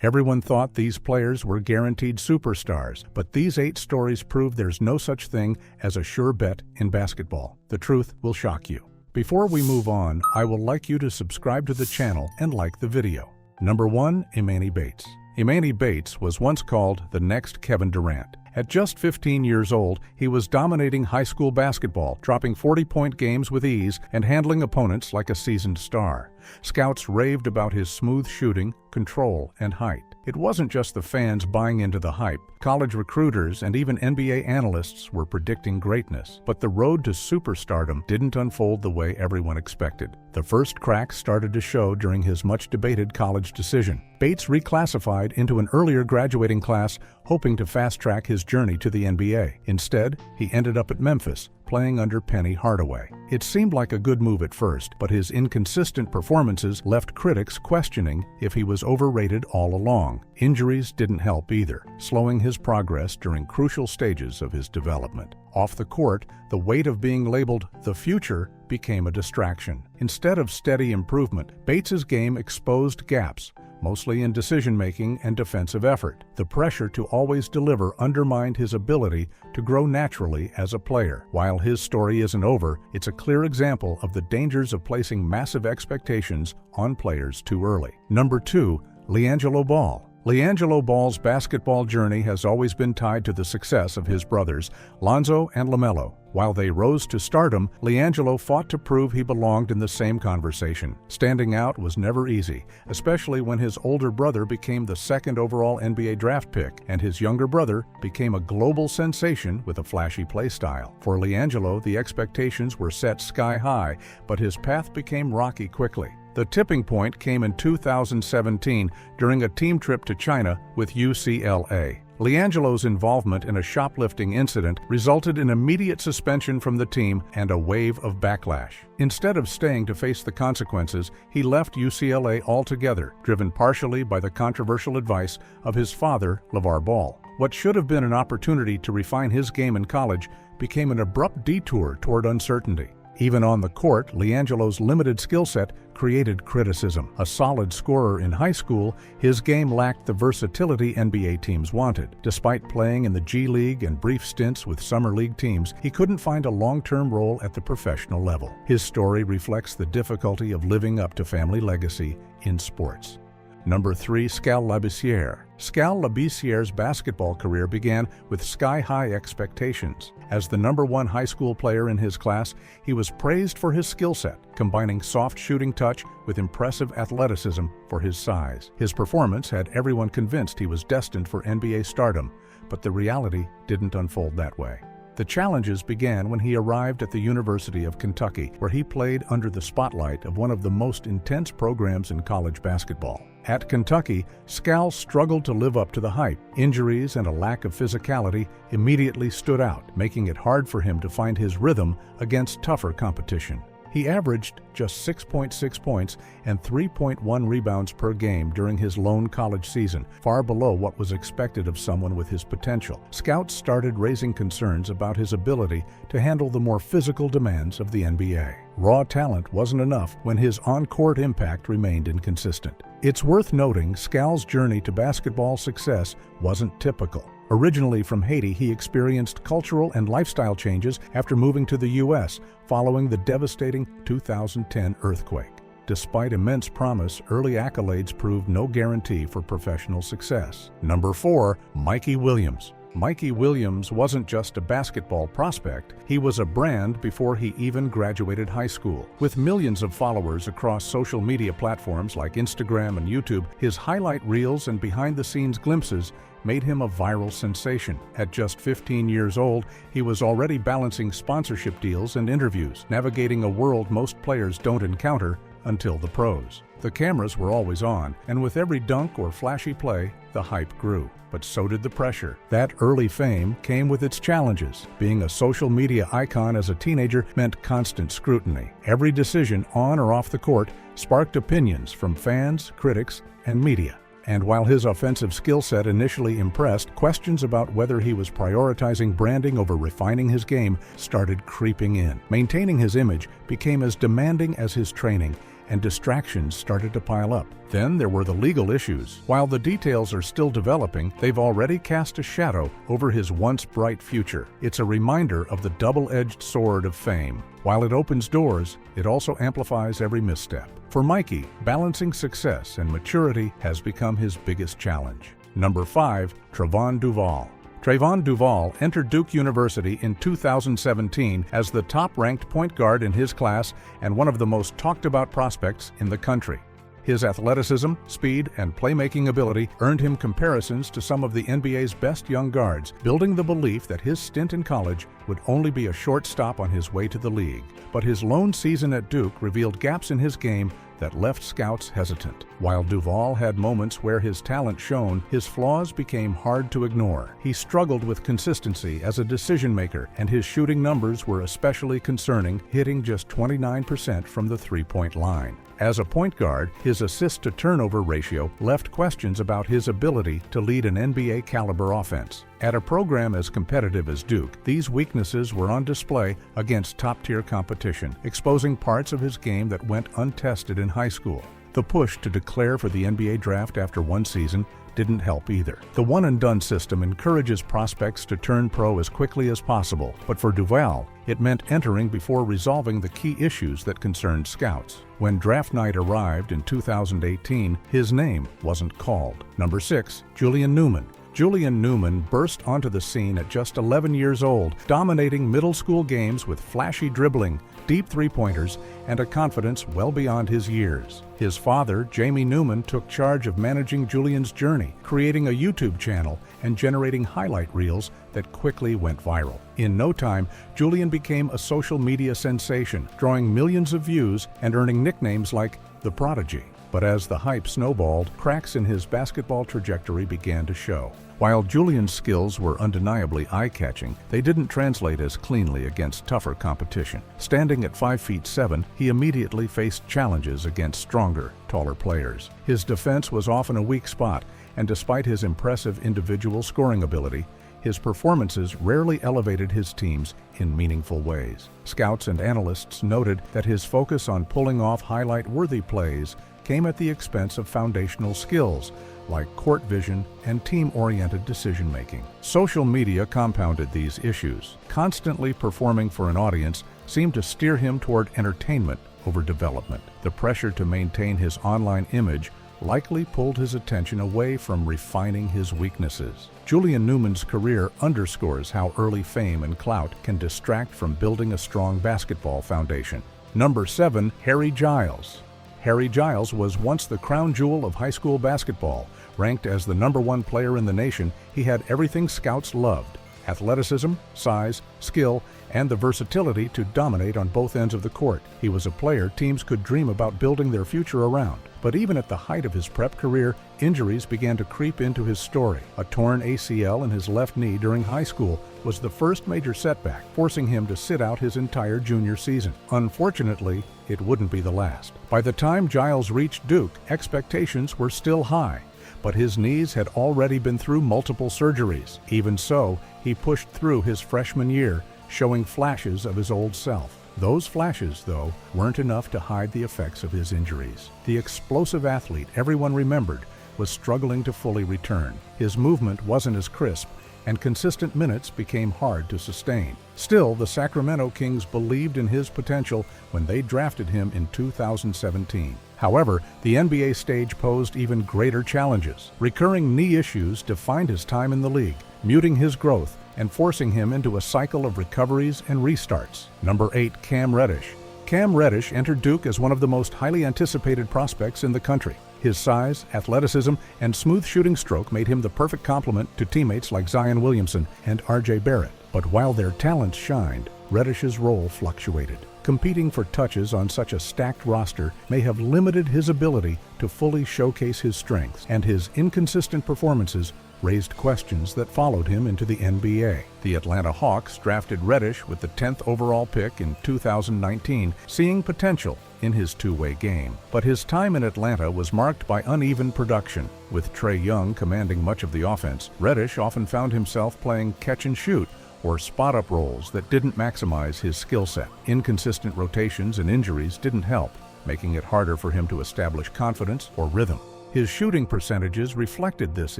Everyone thought these players were guaranteed superstars, but these 8 stories prove there's no such thing as a sure bet in basketball. The truth will shock you. Before we move on, I would like you to subscribe to the channel and like the video. Number 1. Emoni Bates. Emoni Bates was once called the next Kevin Durant. At just 15 years old, he was dominating high school basketball, dropping 40-point games with ease and handling opponents like a seasoned star. Scouts raved about his smooth shooting, control, and height. It wasn't just the fans buying into the hype. College recruiters and even NBA analysts were predicting greatness. But the road to superstardom didn't unfold the way everyone expected. The first cracks started to show during his much-debated college decision. Bates reclassified into an earlier graduating class, hoping to fast-track his journey to the NBA. Instead, he ended up at Memphis, playing under Penny Hardaway. It seemed like a good move at first, but his inconsistent performances left critics questioning if he was overrated all along. Injuries didn't help either, slowing his progress during crucial stages of his development. Off the court, the weight of being labeled the future became a distraction. Instead of steady improvement, Bates's game exposed gaps, mostly in decision-making and defensive effort. The pressure to always deliver undermined his ability to grow naturally as a player. While his story isn't over, it's a clear example of the dangers of placing massive expectations on players too early. Number 2. LiAngelo Ball. LiAngelo Ball's basketball journey has always been tied to the success of his brothers, Lonzo and LaMelo. While they rose to stardom, LiAngelo fought to prove he belonged in the same conversation. Standing out was never easy, especially when his older brother became the 2nd overall NBA draft pick, and his younger brother became a global sensation with a flashy play style. For LiAngelo, the expectations were set sky high, but his path became rocky quickly. The tipping point came in 2017 during a team trip to China with UCLA. LiAngelo's involvement in a shoplifting incident resulted in immediate suspension from the team and a wave of backlash. Instead of staying to face the consequences, he left UCLA altogether, driven partially by the controversial advice of his father, LeVar Ball. What should have been an opportunity to refine his game in college became an abrupt detour toward uncertainty. Even on the court, LiAngelo's limited skill set created criticism. A solid scorer in high school, his game lacked the versatility NBA teams wanted. Despite playing in the G League and brief stints with summer league teams, he couldn't find a long-term role at the professional level. His story reflects the difficulty of living up to family legacy in sports. Number 3. Skal Labissière. Skal Labissiere's basketball career began with sky-high expectations. As the number 1 high school player in his class, he was praised for his skill set, combining soft shooting touch with impressive athleticism for his size. His performance had everyone convinced he was destined for NBA stardom, but the reality didn't unfold that way. The challenges began when he arrived at the University of Kentucky, where he played under the spotlight of one of the most intense programs in college basketball. At Kentucky, Skal struggled to live up to the hype. Injuries and a lack of physicality immediately stood out, making it hard for him to find his rhythm against tougher competition. He averaged just 6.6 points and 3.1 rebounds per game during his lone college season, far below what was expected of someone with his potential. Scouts started raising concerns about his ability to handle the more physical demands of the NBA. Raw talent wasn't enough when his on-court impact remained inconsistent. It's worth noting Skal's journey to basketball success wasn't typical. Originally from Haiti, he experienced cultural and lifestyle changes after moving to the U.S. following the devastating 2010 earthquake. Despite immense promise, early accolades proved no guarantee for professional success. Number 4. Mikey Williams. Mikey Williams wasn't just a basketball prospect, he was a brand before he even graduated high school. With millions of followers across social media platforms like Instagram and YouTube, his highlight reels and behind-the-scenes glimpses made him a viral sensation. At just 15 years old, he was already balancing sponsorship deals and interviews, navigating a world most players don't encounter until the pros. The cameras were always on, and with every dunk or flashy play, the hype grew. But so did the pressure. That early fame came with its challenges. Being a social media icon as a teenager meant constant scrutiny. Every decision on or off the court sparked opinions from fans, critics, and media. And while his offensive skill set initially impressed, questions about whether he was prioritizing branding over refining his game started creeping in. Maintaining his image became as demanding as his training, and distractions started to pile up. Then there were the legal issues. While the details are still developing, they've already cast a shadow over his once bright future. It's a reminder of the double-edged sword of fame. While it opens doors, it also amplifies every misstep. For Mikey, balancing success and maturity has become his biggest challenge. Number 5, Trevon Duval. Trevon Duval entered Duke University in 2017 as the top-ranked point guard in his class and one of the most talked-about prospects in the country. His athleticism, speed, and playmaking ability earned him comparisons to some of the NBA's best young guards, building the belief that his stint in college would only be a short stop on his way to the league. But his lone season at Duke revealed gaps in his game that left scouts hesitant. While Duval had moments where his talent shone, his flaws became hard to ignore. He struggled with consistency as a decision-maker, and his shooting numbers were especially concerning, hitting just 29% from the three-point line. As a point guard, his assist-to-turnover ratio left questions about his ability to lead an NBA-caliber offense. At a program as competitive as Duke, these weaknesses were on display against top-tier competition, exposing parts of his game that went untested in high school. The push to declare for the NBA draft after one season didn't help either. The one-and-done system encourages prospects to turn pro as quickly as possible, but for Duval, it meant entering before resolving the key issues that concerned scouts. When draft night arrived in 2018, his name wasn't called. Number 6, Julian Newman. Julian Newman burst onto the scene at just 11 years old, dominating middle school games with flashy dribbling, deep three-pointers, and a confidence well beyond his years. His father, Jamie Newman, took charge of managing Julian's journey, creating a YouTube channel and generating highlight reels that quickly went viral. In no time, Julian became a social media sensation, drawing millions of views and earning nicknames like the Prodigy. But as the hype snowballed, cracks in his basketball trajectory began to show. While Julian's skills were undeniably eye-catching, they didn't translate as cleanly against tougher competition. Standing at 5'7", he immediately faced challenges against stronger, taller players. His defense was often a weak spot, and despite his impressive individual scoring ability, his performances rarely elevated his teams in meaningful ways. Scouts and analysts noted that his focus on pulling off highlight-worthy plays came at the expense of foundational skills like court vision and team-oriented decision-making. Social media compounded these issues. Constantly performing for an audience seemed to steer him toward entertainment over development. The pressure to maintain his online image likely pulled his attention away from refining his weaknesses. Julian Newman's career underscores how early fame and clout can distract from building a strong basketball foundation. Number 7, Harry Giles. Harry Giles was once the crown jewel of high school basketball. Ranked as the #1 player in the nation, he had everything scouts loved: athleticism, size, skill, and the versatility to dominate on both ends of the court. He was a player teams could dream about building their future around. But even at the height of his prep career, injuries began to creep into his story. A torn ACL in his left knee during high school was the first major setback, forcing him to sit out his entire junior season. Unfortunately, it wouldn't be the last. By the time Giles reached Duke, expectations were still high, but his knees had already been through multiple surgeries. Even so, he pushed through his freshman year, showing flashes of his old self. Those flashes, though, weren't enough to hide the effects of his injuries. The explosive athlete everyone remembered was struggling to fully return. His movement wasn't as crisp, and consistent minutes became hard to sustain. Still, the Sacramento Kings believed in his potential when they drafted him in 2017. However, the NBA stage posed even greater challenges. Recurring knee issues defined his time in the league, muting his growth and forcing him into a cycle of recoveries and restarts. Number 8, Cam Reddish. Cam Reddish entered Duke as one of the most highly anticipated prospects in the country. His size, athleticism, and smooth shooting stroke made him the perfect complement to teammates like Zion Williamson and R.J. Barrett. But while their talents shined, Reddish's role fluctuated. Competing for touches on such a stacked roster may have limited his ability to fully showcase his strengths, and his inconsistent performances raised questions that followed him into the NBA. The Atlanta Hawks drafted Reddish with the 10th overall pick in 2019, seeing potential in his two-way game. But his time in Atlanta was marked by uneven production. With Trae Young commanding much of the offense, Reddish often found himself playing catch-and-shoot or spot-up roles that didn't maximize his skill set. Inconsistent rotations and injuries didn't help. making it harder for him to establish confidence or rhythm. His shooting percentages reflected this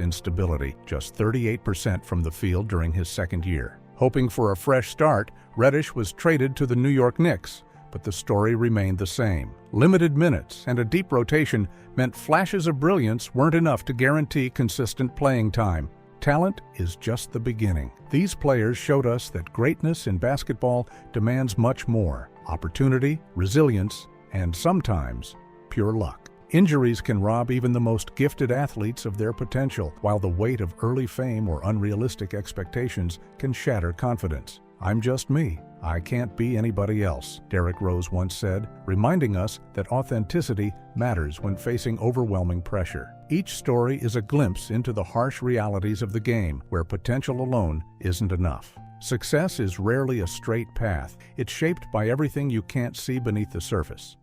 instability, just 38% from the field during his second year. Hoping for a fresh start, Reddish was traded to the New York Knicks, but the story remained the same. Limited minutes and a deep rotation meant flashes of brilliance weren't enough to guarantee consistent playing time. Talent is just the beginning. These players showed us that greatness in basketball demands much more: opportunity, resilience, and sometimes pure luck. Injuries can rob even the most gifted athletes of their potential, while the weight of early fame or unrealistic expectations can shatter confidence. "I'm just me. I can't be anybody else," Derrick Rose once said, reminding us that authenticity matters when facing overwhelming pressure. Each story is a glimpse into the harsh realities of the game, where potential alone isn't enough. Success is rarely a straight path. It's shaped by everything you can't see beneath the surface.